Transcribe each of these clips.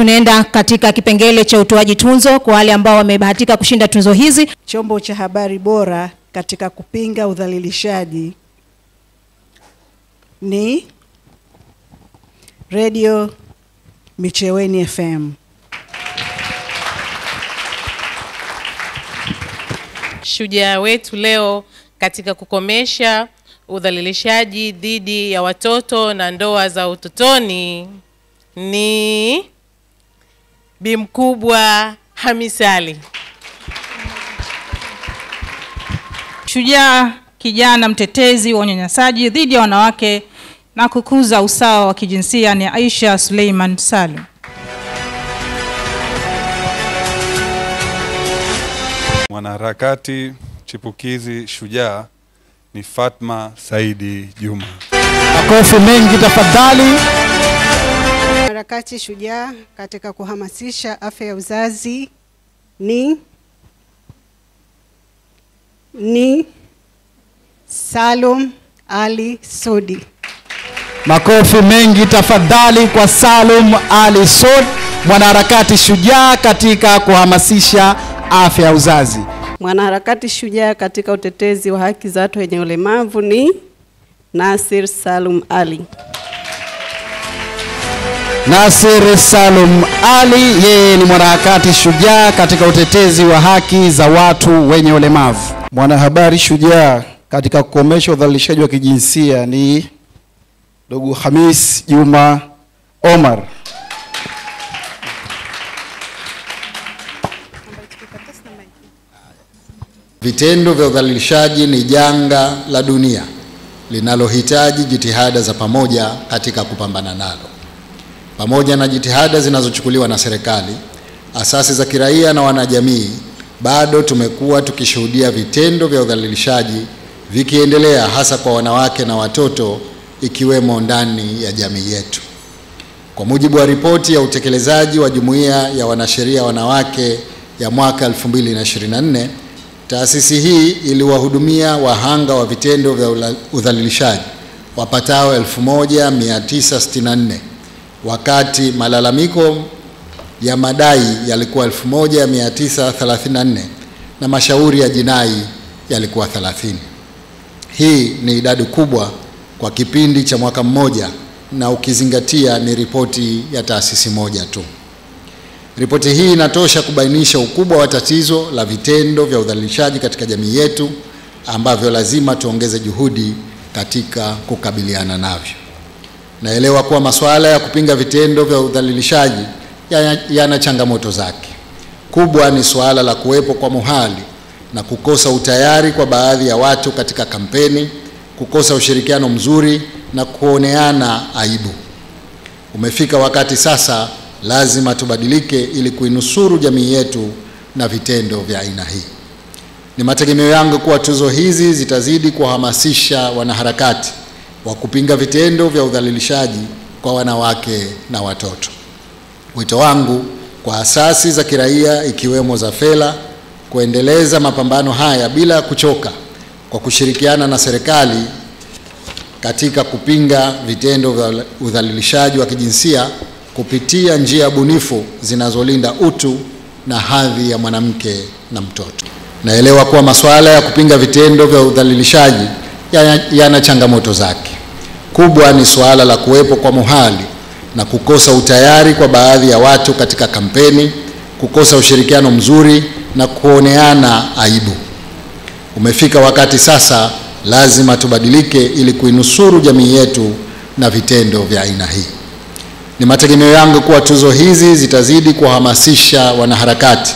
Tunaenda katika kipengele cha utoaji tunzo kwa wale ambao wamebahatika kushinda tunzo hizi. Chombo cha habari bora katika kupinga udhalilishaji ni Radio Micheweni FM. Shujaa wetu leo katika kukomesha udhalilishaji dhidi ya watoto na ndoa za utotoni ni Bi Mkubwa Hamisa Ali. Shujaa kijana mtetezi wa unyanyasaji dhidi ya wanawake na kukuza usawa wa kijinsia ni Aisha Suleiman Salim. Mwanaharakati chipukizi shujaa ni Fatma Saidi Juma. Makofi mengi tafadhali. Mwanaharakati shujaa katika kuhamasisha afya ya uzazi ni Salum Ali Sudi. Makofi mengi tafadhali kwa Salum Ali Sudi, mwanaharakati shujaa katika kuhamasisha afya ya uzazi. Mwanaharakati shujaa katika utetezi wa haki za watu wenye ulemavu ni Nasir Salum Ali. Nasir Salum Ali, yeye ni mwanaharakati shujaa katika utetezi wa haki za watu wenye ulemavu. Mwanahabari shujaa katika kukomesha udhalilishaji wa kijinsia ni ndugu Hamis Juma Omar. Vitendo vya udhalilishaji ni janga la dunia linalohitaji jitihada za pamoja katika kupambana nalo. Pamoja na jitihada zinazochukuliwa na serikali, asasi za kiraia na wanajamii, bado tumekuwa tukishuhudia vitendo vya udhalilishaji vikiendelea hasa kwa wanawake na watoto, ikiwemo ndani ya jamii yetu. Kwa mujibu wa ripoti ya utekelezaji wa Jumuiya ya Wanasheria Wanawake ya mwaka 2024, taasisi hii iliwahudumia wahanga wa vitendo vya udhalilishaji wapatao 1964, wakati malalamiko ya madai yalikuwa 1934 na mashauri ya jinai yalikuwa 30. Hii ni idadi kubwa kwa kipindi cha mwaka mmoja, na ukizingatia ni ripoti ya taasisi moja tu. Ripoti hii inatosha kubainisha ukubwa wa tatizo la vitendo vya udhalilishaji katika jamii yetu, ambavyo lazima tuongeze juhudi katika kukabiliana navyo. Naelewa kuwa masuala ya kupinga vitendo vya udhalilishaji yana changamoto zake. Kubwa ni suala la kuwepo kwa muhali na kukosa utayari kwa baadhi ya watu katika kampeni, kukosa ushirikiano mzuri na kuoneana aibu. Umefika wakati sasa lazima tubadilike ili kuinusuru jamii yetu na vitendo vya aina hii. Ni mategemeo yangu kuwa tuzo hizi zitazidi kuhamasisha wanaharakati wa kupinga vitendo vya udhalilishaji kwa wanawake na watoto. Wito wangu kwa asasi za kiraia ikiwemo za Fela kuendeleza mapambano haya bila kuchoka, kwa kushirikiana na serikali katika kupinga vitendo vya udhalilishaji wa kijinsia kupitia njia bunifu zinazolinda utu na hadhi ya mwanamke na mtoto. Naelewa kuwa masuala ya kupinga vitendo vya udhalilishaji yana changamoto zake. Kubwa ni suala la kuwepo kwa muhali na kukosa utayari kwa baadhi ya watu katika kampeni, kukosa ushirikiano mzuri na kuoneana aibu. Umefika wakati sasa lazima tubadilike ili kuinusuru jamii yetu na vitendo vya aina hii. Ni mategemeo yangu kuwa tuzo hizi zitazidi kuhamasisha wanaharakati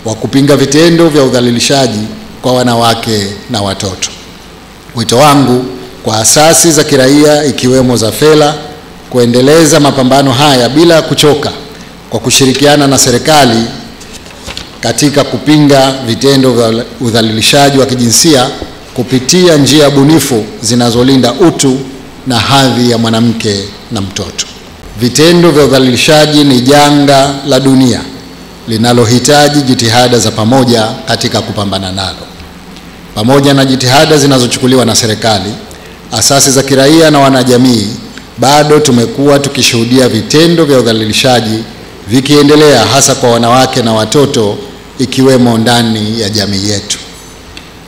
wa kupinga vitendo vya udhalilishaji kwa wanawake na watoto. Wito wangu kwa asasi za kiraia ikiwemo za Fela kuendeleza mapambano haya bila kuchoka, kwa kushirikiana na serikali katika kupinga vitendo vya udhalilishaji wa kijinsia kupitia njia bunifu zinazolinda utu na hadhi ya mwanamke na mtoto. Vitendo vya udhalilishaji ni janga la dunia linalohitaji jitihada za pamoja katika kupambana nalo. Pamoja na jitihada zinazochukuliwa na serikali, asasi za kiraia na wanajamii, bado tumekuwa tukishuhudia vitendo vya udhalilishaji vikiendelea hasa kwa wanawake na watoto ikiwemo ndani ya jamii yetu.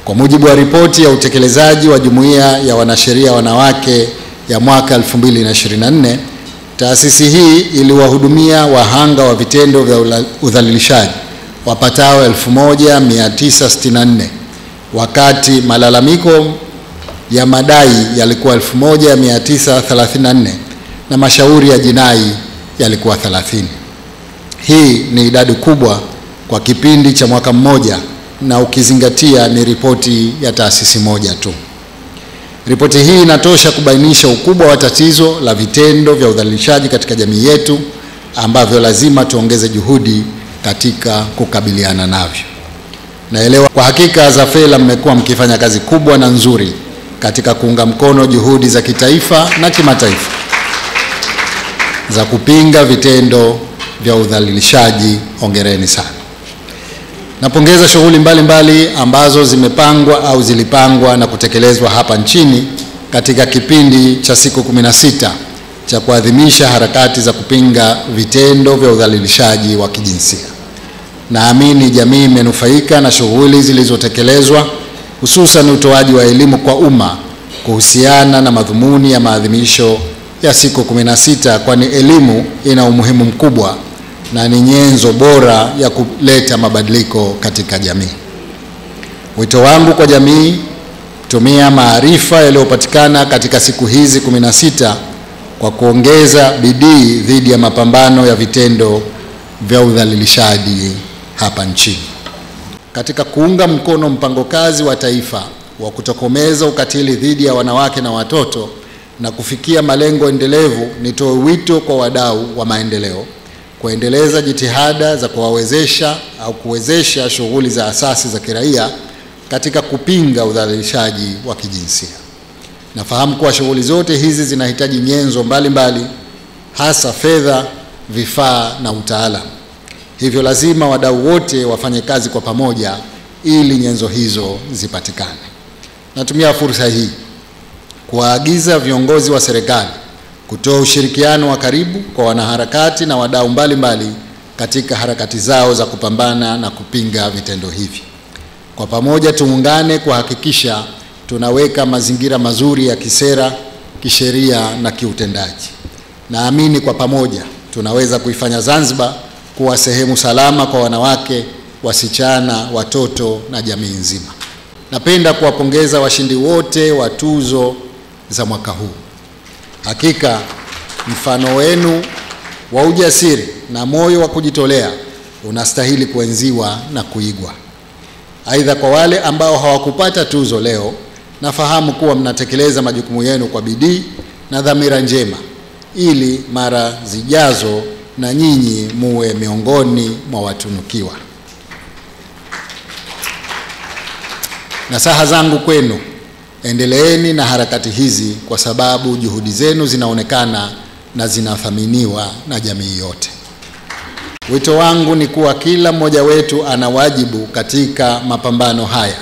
Kwa mujibu wa ripoti ya utekelezaji wa Jumuiya ya Wanasheria Wanawake ya mwaka 2024, taasisi hii iliwahudumia wahanga wa vitendo vya udhalilishaji wapatao 1964, wakati malalamiko ya madai yalikuwa 1934 na mashauri ya jinai yalikuwa 30. Hii ni idadi kubwa kwa kipindi cha mwaka mmoja, na ukizingatia ni ripoti ya taasisi moja tu. Ripoti hii inatosha kubainisha ukubwa wa tatizo la vitendo vya udhalilishaji katika jamii yetu, ambavyo lazima tuongeze juhudi katika kukabiliana navyo. Naelewa kwa hakika Zafela mmekuwa mkifanya kazi kubwa na nzuri katika kuunga mkono juhudi za kitaifa na kimataifa za kupinga vitendo vya udhalilishaji. Hongereni sana. Napongeza shughuli mbalimbali ambazo zimepangwa au zilipangwa na kutekelezwa hapa nchini katika kipindi cha siku 16 cha kuadhimisha harakati za kupinga vitendo vya udhalilishaji wa kijinsia. Naamini jamii imenufaika na shughuli zilizotekelezwa, hususan utoaji wa elimu kwa umma kuhusiana na madhumuni ya maadhimisho ya siku 16, kwani elimu ina umuhimu mkubwa na ni nyenzo bora ya kuleta mabadiliko katika jamii. Wito wangu kwa jamii, kutumia maarifa yaliyopatikana katika siku hizi 16 kwa kuongeza bidii dhidi ya mapambano ya vitendo vya udhalilishaji hapa nchini. Katika kuunga mkono mpango kazi wa taifa wa kutokomeza ukatili dhidi ya wanawake na watoto na kufikia malengo endelevu, nitoe wito kwa wadau wa maendeleo kuendeleza jitihada za kuwawezesha au kuwezesha shughuli za asasi za kiraia katika kupinga udhalilishaji wa kijinsia. Nafahamu kuwa shughuli zote hizi zinahitaji nyenzo mbalimbali, hasa fedha, vifaa na utaalamu. Hivyo lazima wadau wote wafanye kazi kwa pamoja ili nyenzo hizo zipatikane. Natumia fursa hii kuwaagiza viongozi wa serikali kutoa ushirikiano wa karibu kwa wanaharakati na wadau mbalimbali katika harakati zao za kupambana na kupinga vitendo hivi. Kwa pamoja tuungane kuhakikisha tunaweka mazingira mazuri ya kisera, kisheria na kiutendaji. Naamini kwa pamoja tunaweza kuifanya Zanzibar kuwa sehemu salama kwa wanawake, wasichana, watoto na jamii nzima. Napenda kuwapongeza washindi wote wa tuzo za mwaka huu. Hakika mfano wenu wa ujasiri na moyo wa kujitolea unastahili kuenziwa na kuigwa. Aidha, kwa wale ambao hawakupata tuzo leo, nafahamu kuwa mnatekeleza majukumu yenu kwa bidii na dhamira njema ili mara zijazo na nyinyi muwe miongoni mwa watunukiwa. Nasaha zangu kwenu, endeleeni na harakati hizi kwa sababu juhudi zenu zinaonekana na zinathaminiwa na jamii yote. Wito wangu ni kuwa kila mmoja wetu ana wajibu katika mapambano haya.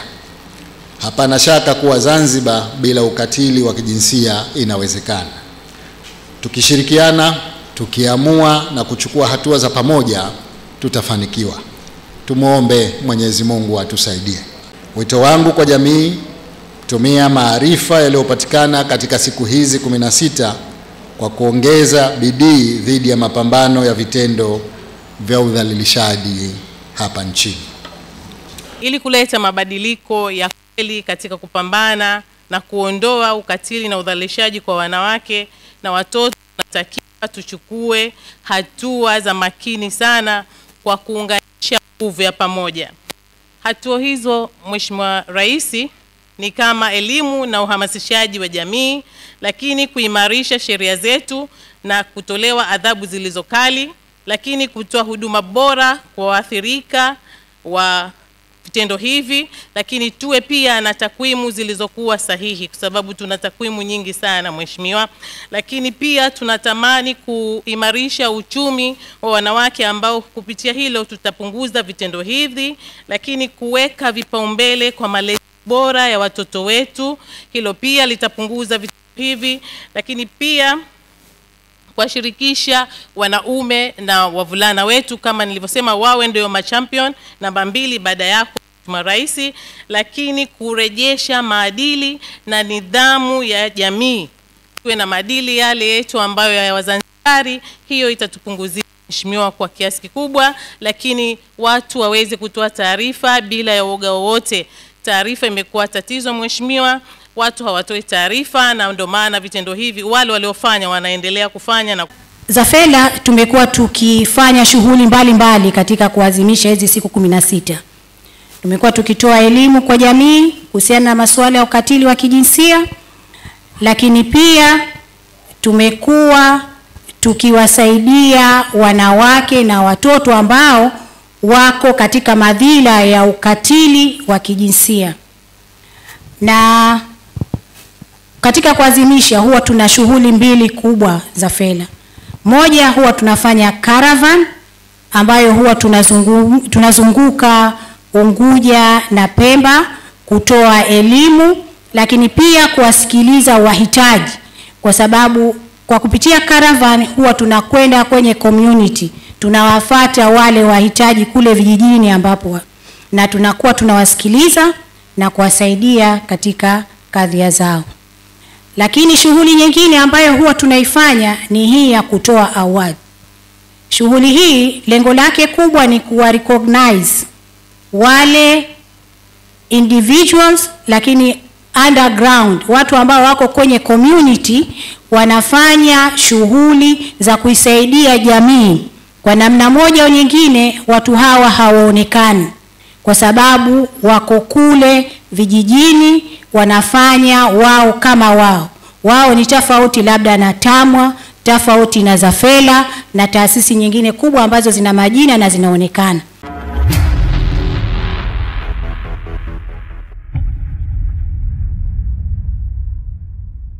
Hapana shaka kuwa Zanzibar bila ukatili wa kijinsia inawezekana. Tukishirikiana, tukiamua na kuchukua hatua za pamoja, tutafanikiwa. Tumuombe Mwenyezi Mungu atusaidie. Wito wangu kwa jamii, kutumia maarifa yaliyopatikana katika siku hizi 16 kwa kuongeza bidii dhidi ya mapambano ya vitendo vya udhalilishaji hapa nchini. Ili kuleta mabadiliko ya kweli katika kupambana na kuondoa ukatili na udhalilishaji kwa wanawake na watoto, tunatakiwa tuchukue hatua za makini sana kwa kuunganisha nguvu ya pamoja. Hatua hizo, Mheshimiwa Rais, ni kama elimu na uhamasishaji wa jamii, lakini kuimarisha sheria zetu na kutolewa adhabu zilizokali, lakini kutoa huduma bora kwa waathirika wa vitendo hivi, lakini tuwe pia na takwimu zilizokuwa sahihi, kwa sababu tuna takwimu nyingi sana Mheshimiwa. Lakini pia tunatamani kuimarisha uchumi wa wanawake ambao kupitia hilo tutapunguza vitendo hivi, lakini kuweka vipaumbele kwa malezi bora ya watoto wetu, hilo pia litapunguza vitendo hivi. Lakini pia kuwashirikisha wanaume na wavulana wetu, kama nilivyosema, wawe ndio machampion namba 2 baada yako Rais, lakini kurejesha maadili na nidhamu ya jamii. Tuwe na maadili yale yetu ambayo ya Wazanzibari, hiyo itatupunguzia mheshimiwa kwa kiasi kikubwa, lakini watu waweze kutoa taarifa bila ya uoga wowote. Taarifa imekuwa tatizo mheshimiwa, watu hawatoi taarifa, na ndio maana vitendo hivi wale waliofanya wanaendelea kufanya. Na Zafela tumekuwa tukifanya shughuli mbalimbali katika kuadhimisha hizi siku 16. Tumekuwa tukitoa elimu kwa jamii kuhusiana na masuala ya ukatili wa kijinsia, lakini pia tumekuwa tukiwasaidia wanawake na watoto ambao wako katika madhila ya ukatili wa kijinsia. Na katika kuadhimisha huwa tuna shughuli 2 kubwa za Zafela. Moja, huwa tunafanya caravan ambayo huwa tunazunguka Unguja na Pemba kutoa elimu, lakini pia kuwasikiliza wahitaji, kwa sababu kwa kupitia caravan huwa tunakwenda kwenye community, tunawafuata wale wahitaji kule vijijini ambapo, na tunakuwa tunawasikiliza na kuwasaidia katika kadhia zao. Lakini shughuli nyingine ambayo huwa tunaifanya ni hii ya kutoa award. Shughuli hii lengo lake kubwa ni kuwa recognize wale individuals, lakini underground, watu ambao wako kwenye community wanafanya shughuli za kuisaidia jamii. Kwa namna moja au nyingine watu hawa hawaonekani kwa sababu wako kule vijijini, wanafanya wao kama wao. Wao ni tofauti labda na TAMWA, tofauti na Zafela na taasisi nyingine kubwa ambazo zina majina na zinaonekana.